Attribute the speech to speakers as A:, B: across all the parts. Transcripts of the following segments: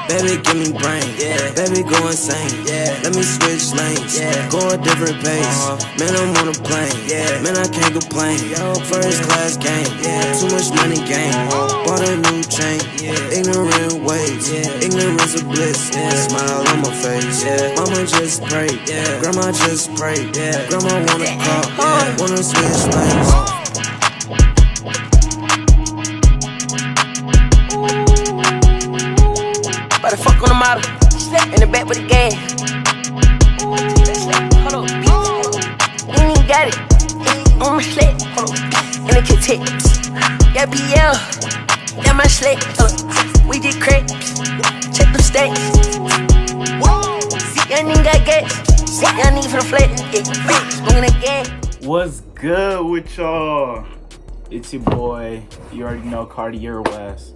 A: Baby, give me brain, baby, go insane, let me switch lanes, go a different pace, man, I'm on a plane, man, I can't complain, first class game, too much money game, bought a new chain, ignorant ways, ignorance of bliss, smile on my face, mama just prayed, grandma just prayed, grandma wanna call, wanna switch lanes.
B: Why the fuck on the model? In the back with the gas. Hold on, you ain't even got it. On my sled, hold on. In the kitchen, yeah, BL, yeah, my sled. We did crepes, check them stacks. Young nigga got gas, young nigga for the flat. Smoking that gas.
C: What's good with y'all? It's your boy, you already know, Cartier West.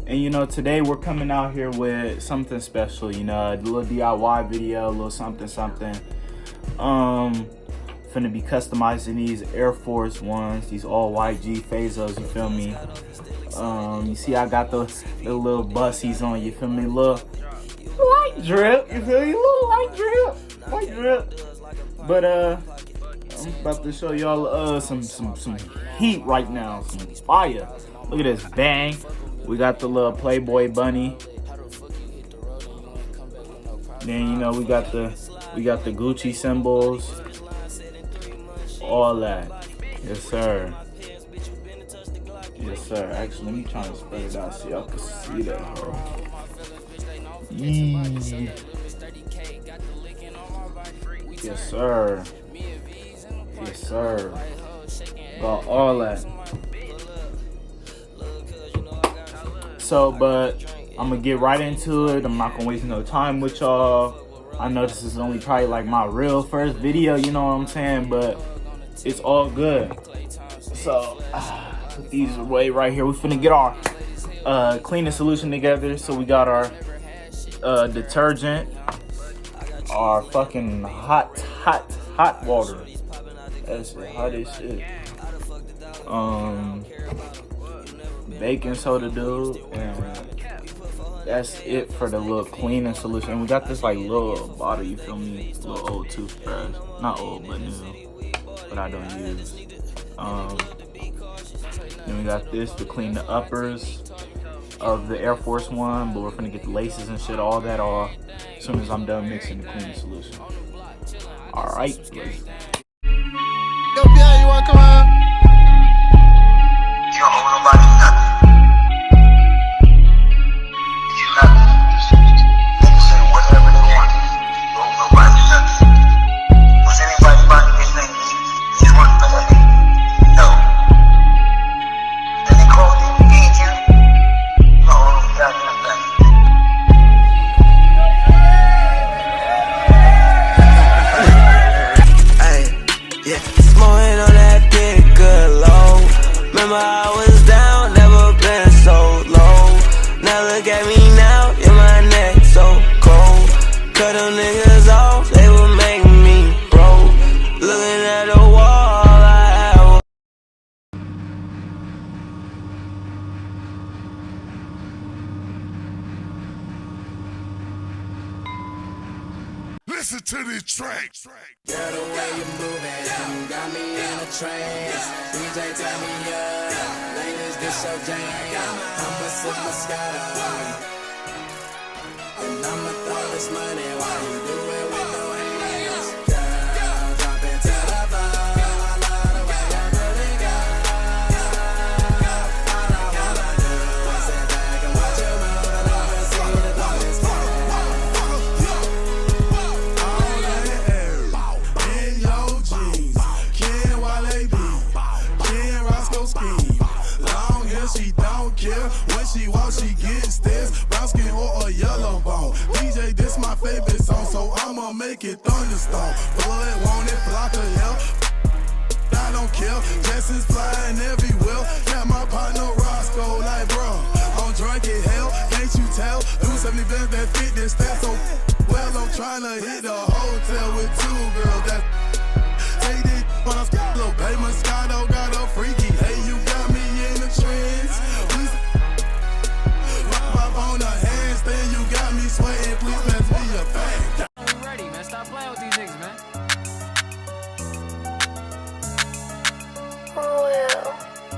C: And you know, today we're coming out here with something special, you know, a little DIY video, a little something. Finna be customizing these Air Force Ones, these all white G Phasos, you feel me? You see I got the little bussies on, you feel me? Little light drip, you feel me? Little light drip. But I'm about to show y'all some heat right now, some fire. Look at this, bang. We got the little Playboy bunny. Then you know we got the Gucci symbols. All that. Yes sir. Yes sir. Actually, let me try and spread it out so y'all can see that. Yes sir. Yes sir. Got all that. So, but I'm gonna get right into it. I'm not gonna waste no time with y'all. I know this is only probably like my real first video, you know what I'm saying? But it's all good. So, put these away right here. We finna get our cleaning solution together. So we got our detergent, our fucking hot water. That's the hottest shit. Baking soda, dude, and that's it for the little cleaning solution. And we got this like little bottle, you feel me? Little old toothbrush, not old but new, but I don't use. Then we got this to clean the uppers of the Air Force One, but we're gonna get the laces and shit, all that off as soon as I'm done mixing the cleaning solution. All right, let's.
D: Yo, Pierre, you wanna come out?
E: You don't owe nobody nothing. You nothing. They can say whatever they want. You owe nobody nothing. Was anybody buying anything you want for that? No. Then they called you, need you. You don't owe nobody nothing.
A: Hey, yeah, smoking on that big good low. Remember I was down, never been so low. Now look at me now, yeah, my neck so cold. Cut them niggas off, they were making me broke. Looking at the wall, all I had was
D: Listen to this track.
A: girl, the way you moving, you got me in a trance. DJ turn me up, ladies get so jam. I'ma sip Moscato, and I'ma throw this money while you do it with no hands. Girl, drop it to the floor. I love the way you really go. All I wanna do is sit back and watch you move and oversee the darkest
D: In your jeans, Ken Wale B, Ken Roscoe scheme. Long hair, she don't care. When she walks, she gets this. Brown skin or a yellow bone. DJ, this my favorite song, so I'ma make it thunderstorm. Blood, want it, block of hell. I don't care. Jessens flying everywhere. Got my partner Roscoe like, bro, I'm drunk as hell. Can't you tell? Do 70 bands that fit this stat so well. I'm tryna hit a hotel with two girls that take this when I'm little baby Moscato got a freaky. Hey, you got me in the trance. Please, my sweating, please pass me a bag.
F: We ready, man. Stop playing with these niggas, man.
B: Well,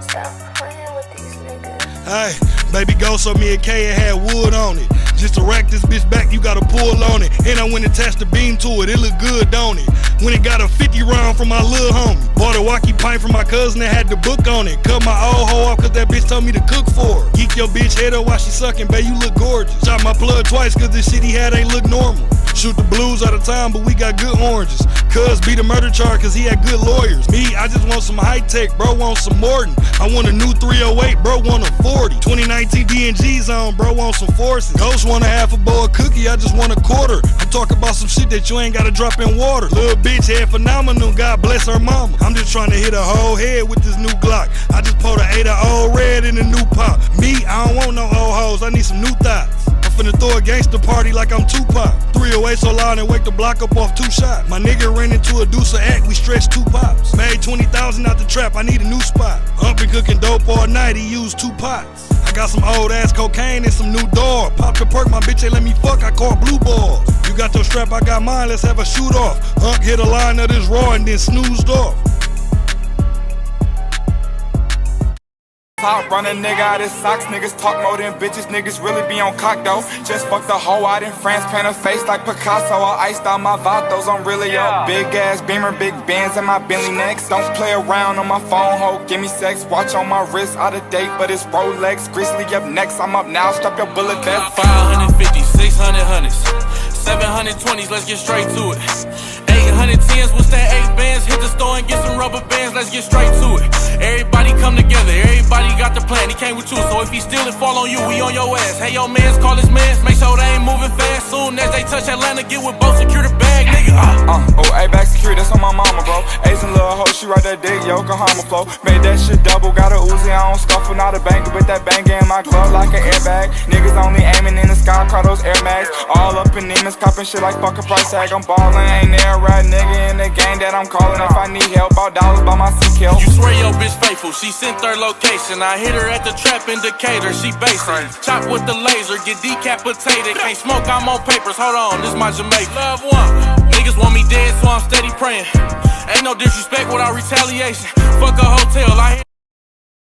B: stop playing with these niggas.
G: Hey, baby ghost on me and K had wood on it. Just to rack this bitch back, you gotta pull on it. And I went and attached the beam to it, it look good, don't it? When it got a 50 round from my little homie. Bought a walkie pint from my cousin that had the book on it. Cut my old hoe off cause that bitch told me to cook for her. Geek your bitch head up while she sucking, babe, you look gorgeous. Shot my plug twice cause the shit he had ain't look normal. Shoot the blues out of time, but we got good oranges. Cuz beat a murder charge cause he had good lawyers. Me, I just want some high tech, bro, want some Morton. I want a new 308, bro, want a 40. 2019 DNG zone, bro, want some forces. Ghost want a half a bowl of cookie, I just want a quarter. I'm talking about some shit that you ain't gotta drop in water. Little bitch head phenomenal, God bless her mama. I'm just trying to hit a whole head with this new Glock. I just pulled a 8 of old red in a new pop. Me, I don't want no old hoes, I need some new thoughts. I'm finna throw a gangster party like I'm Tupac. 308 so loud and wake the block up off 2 shots. My nigga ran into a deuce of act, we stretched 2 pops. Made 20,000 out the trap, I need a new spot. Been cooking dope all night, he used 2 pots. I got some old ass cocaine and some new dog. Pop the perk, my bitch ain't let me fuck, I call blue balls. You got your strap, I got mine, let's have a shoot off. Hunk hit a line of this raw and then snoozed off.
H: Top running nigga out his socks, niggas talk more than bitches, niggas really be on cock though. Just fucked a hoe out in France, paint her face like Picasso. I iced out my vatos, I'm really up. Big ass beamer, big bands in my Bentley necks. Don't play around on my phone, ho, give me sex. Watch on my wrist, out of date, but it's Rolex. Grizzly up next, I'm up now, strap your bullet vest.
I: 550, 600 hundreds, 720s, let's get straight to it. 810s, what's that 8 bands? Hit the store and get some rubber bands, let's get straight to it. Everybody come together, everybody got the plan, he came with you. So if he steal it, fall on you, we on your ass. Hey, yo, mans, call his mans, make sure they ain't moving fast. Soon as they touch Atlanta, get with both, secure the bag, nigga.
H: Oh, A-back security, that's on my mama, bro. Ace and little hoe, she right there, dick, Yokohama flow. Made that shit double, got a Uzi, I don't scuffle, not a banger, with that banger in my glove like an airbag. Niggas only aiming in the sky, call those Air Max. All up in demons, copping shit like fuck a price tag. I'm ballin', ain't there a right nigga in the game that I'm calling. If I need help, about dollars by my CQ.
I: You swear your bitch faithful, she sent her location. I hit her at the trap indicator, she basic. Chop with the laser, get decapitated. Can't smoke, I'm on papers, hold on, this my Jamaica. Love one, niggas want me dead, so I'm steady praying. Ain't no disrespect without retaliation. Fuck a hotel, I hit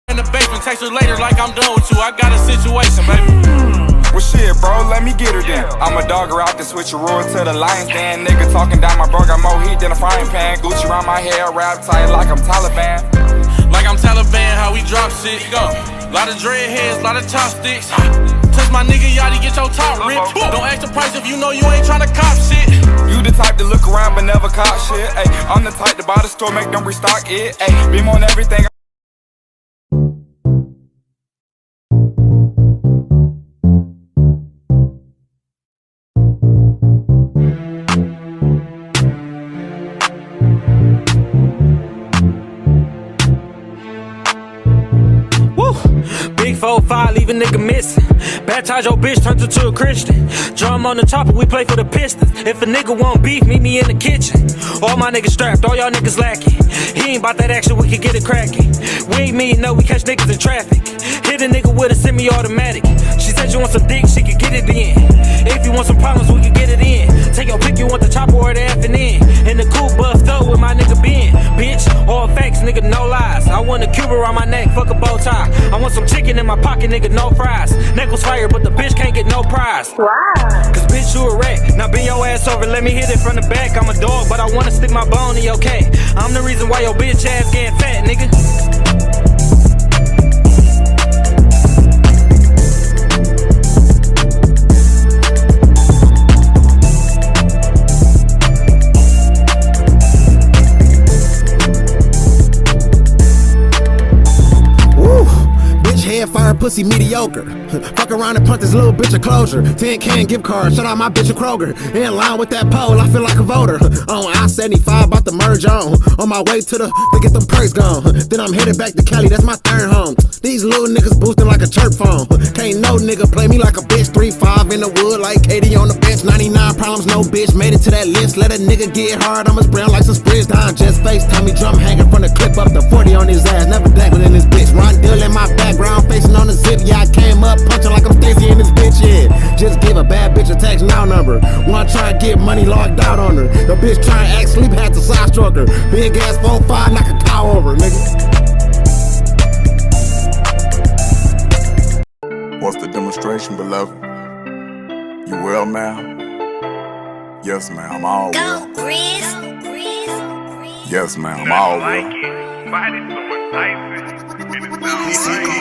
I: in the basement. Text her later like I'm done with you, I got a situation, baby.
H: Well shit, bro, let me get her then. I'm a dogger out the switcheroo to the lion's den. Nigga talking down my bro, got more heat than a frying pan. Gucci around my hair, wrap tight like I'm Taliban.
I: Like I'm Taliban, how we drop shit, go. Lot of dreadheads, lot of chopsticks. Touch my nigga Yachty, get your top ripped. Don't ask the price if you know you ain't tryna cop shit.
H: You the type to look around but never cop shit. Ay, I'm the type to buy the store, make them restock it. Ay, beam on everything.
J: Big 4-5, leave a nigga missing. Baptize your bitch, turned into a Christian. Drum on the chopper, we play for the Pistons. If a nigga want beef, meet me in the kitchen. All my niggas strapped, all y'all niggas lacking. He ain't about that action, we can get it cracking. We ain't mean, no, we catch niggas in traffic. Hit a nigga with a semi-automatic. She said you want some dick, she could get it in. If you want some problems, we can get it in. Take your pick, you want the chopper or the F and N. In the coupe buffed up with my nigga Ben. Bitch, all facts, nigga, no lies. I want a Cuba around my neck, fuck a bow tie. I want some chicken in my pocket, nigga, no fries. Neck was fire, but the bitch can't get no prize.
B: Wow.
J: Cause bitch, you a rat. Now bend your ass over, let me hit it from the back. I'm a dog, but I wanna stick my bone in your cat. I'm the reason why your bitch ass getting fat, nigga.
K: Fire pussy mediocre. Fuck around and punt this little bitch a closure. 10 can gift card, shout out my bitch a Kroger. In line with that pole, I feel like a voter. On I-75, about to merge on my way to get them perks gone. Then I'm headed back to Cali, that's my third home. These little niggas boosting like a chirp phone. Can't no nigga play me like a bitch. 3-5 in the wood like Katie on the bench. 99 problems, no bitch, made it to that list. Let a nigga get hard, I'ma brown like some spritz. Don just FaceTime me, drum hanging from the clip up to 40 on his ass. Never dangling in this bitch. Ron Dill in my background, facing on the zip. Yeah, I came up punching like I'm Stacy in this bitch, yeah. Just give a bad bitch a text, number. One try to get money logged out on her. The bitch try to act sleep, had to side stroke her. Big ass 4-5, knock a cow over, nigga.
L: What's the demonstration, beloved? You well, ma'am? Yes, ma'am, all well. Yes, ma'am, all well.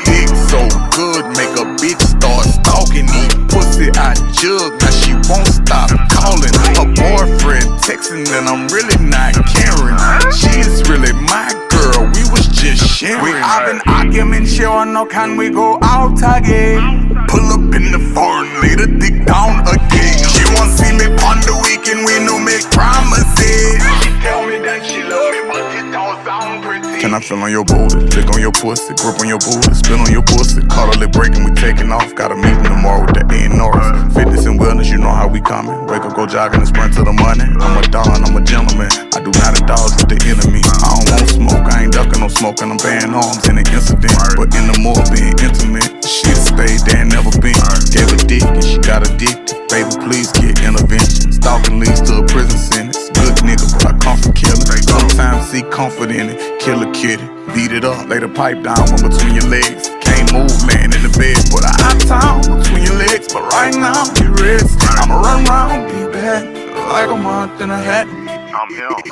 L: Dick so good, make a bitch start stalking me. Pussy I jug, now she won't stop calling. Her boyfriend texting and I'm really not caring. She is really my girl, we was just sharing. We have an argument, she wanna know can we go out again? Pull up in the foreign, lay the dick down again. She won't see me on the weekend, we no make promises. She tell me that she love me, but it don't sound pretty. Can I feel on your booty, lick on your pussy, grip on your booty, spin on your pussy, caught a lip breaking, we taking off. Got a meeting tomorrow with the A&Rs. Fitness and wellness, you know how we coming. Wake up, go jogging and sprint to the money. I'm a don, I'm a gentleman. I do not indulge with the enemy. I don't want smoke, I ain't ducking no smoke, and I'm bearing arms in an incident. But in the more being intimate, she stayed there and never been. Gave a dick and she got addicted. Baby, please get intervention. Stalking leads to a prison sentence. Good nigga, but I come from killing. Sometimes see comfort in it. Kill a kitty, beat it up, lay the pipe down one between your legs. Can't move, man, in the bed, but I out town between your legs. But right now, you rest. I'ma run round, be back like a month and a half.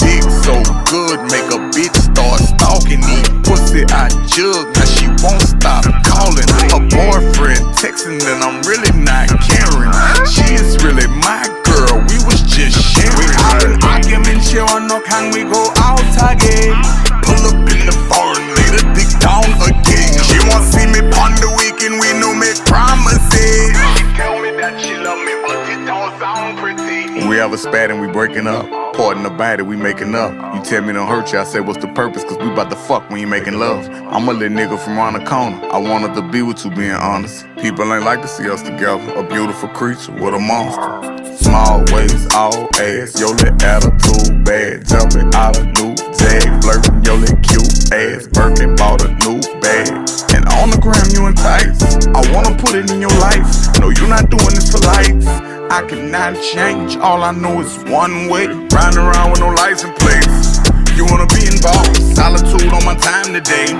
L: Dick so good, make a bitch start stalking me. Pussy I jug, now she won't stop calling. Her boyfriend texting and I'm really not caring. She is really my girl, we was just sharing. We have an argument, she wanna know can we go out again? Pull up in the foreign, lay the dick down again. She won't see me on the weekend, we no make promises. She tell me that she love me, but it don't sound pretty. When we have a spat and we breaking up, pardon the body, we making up. You tell me don't hurt you, I say what's the purpose? Cause we bout to fuck when you making love. I'm a little nigga from around the corner, I wanted to be with you, being honest. People ain't like to see us together, a beautiful creature with a monster. Small waist, all ass, your little attitude bad. Jumping out a new jag, flirting your little cute ass. Birkin bought a new bag, and on the gram you entice. I wanna put it in your life, no you not doing this for life. I cannot change, all I know is one way. Riding around with no license plates. You wanna be involved, solitude on my time today.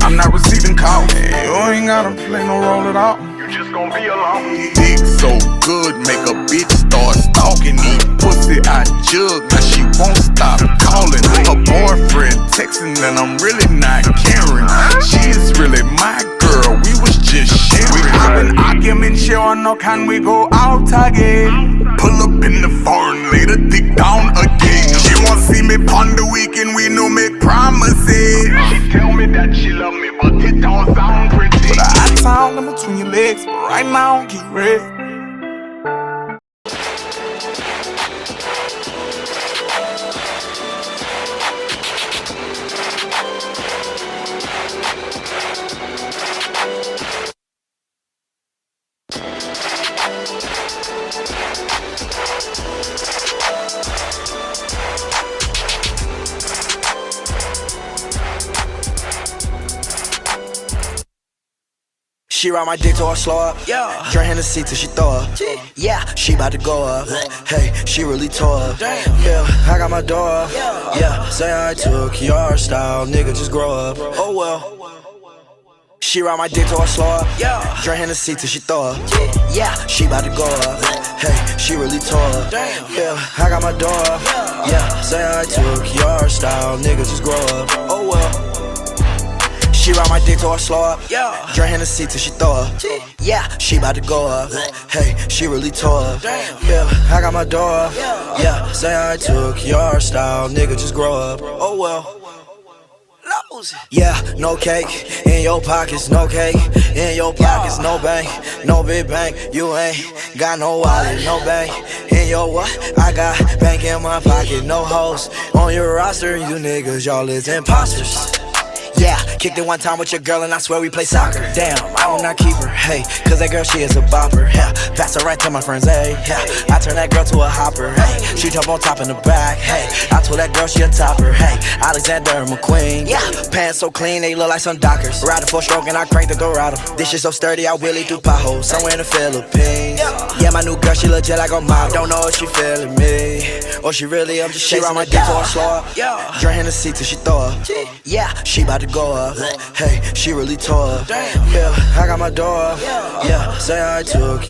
L: I'm not receiving calls, you ain't gotta play no role at all. You just gon' be alone. Dick so good, make a bitch start stalking me. Pussy I jug, now she won't stop calling. Her boyfriend texting and I'm really not caring. She is really my girl, we was just sharing. We have an argument, she wanna know can we go out again? Pull up in the foreign, lay the dick down again. She won't see me on the weekend, we no make promises. She tell me that she love me, but it don't sound pretty. But I town in between your legs, but right now, get ready.
A: She ride my dick till I slow up. Yeah. Drink Hennessy till she throw up. Yeah. She bout to go up. Hey, she really tore up. Yeah. I got my door up. Yeah. Say I took your style, nigga, just grow up. Oh well. She ride my dick till I slow up. Yeah. Drink Hennessy till she throw up. Yeah. She bout to go up. Hey, she really tore up. Yeah. I got my door up. Yeah. Say I took your style, nigga, just grow up. Oh well. She ride my dick till I slow up. Yeah. Drink Hennessy till she throw up. Yeah. She bout to go up. Hey, she really tore up. Yeah. I got my door up. Yeah. Say I took your style, nigga, just grow up. Oh well. Yeah, no cake in your pockets, no cake in your pockets, no bank, no big bank. You ain't got no wallet, no bank in your what? I got bank in my pocket, no hoes on your roster. You niggas, y'all is imposters. Yeah, kicked it one time with your girl and I swear we play soccer. Damn, I will not keep her, hey, cause that girl, she is a bopper. Yeah, pass her right to my friends, hey. Yeah, I turn that girl to a hopper, hey. She jump on top in the back, hey. I told that girl she a topper, hey. Alexander McQueen, yeah. Pants so clean, they look like some Dockers. Riding full stroke and I cranked the Dorado. This shit so sturdy, I wheelie through potholes. Somewhere in the Philippines. Yeah, my new girl, she legit like a mom. Don't know if she feeling me or she really, I'm just she ride my dick for a slow up. Drink Hennessy till she throw up. Yeah, she about to go up. Hey, she really tore up. Yeah, I got my door up. Yeah, say I took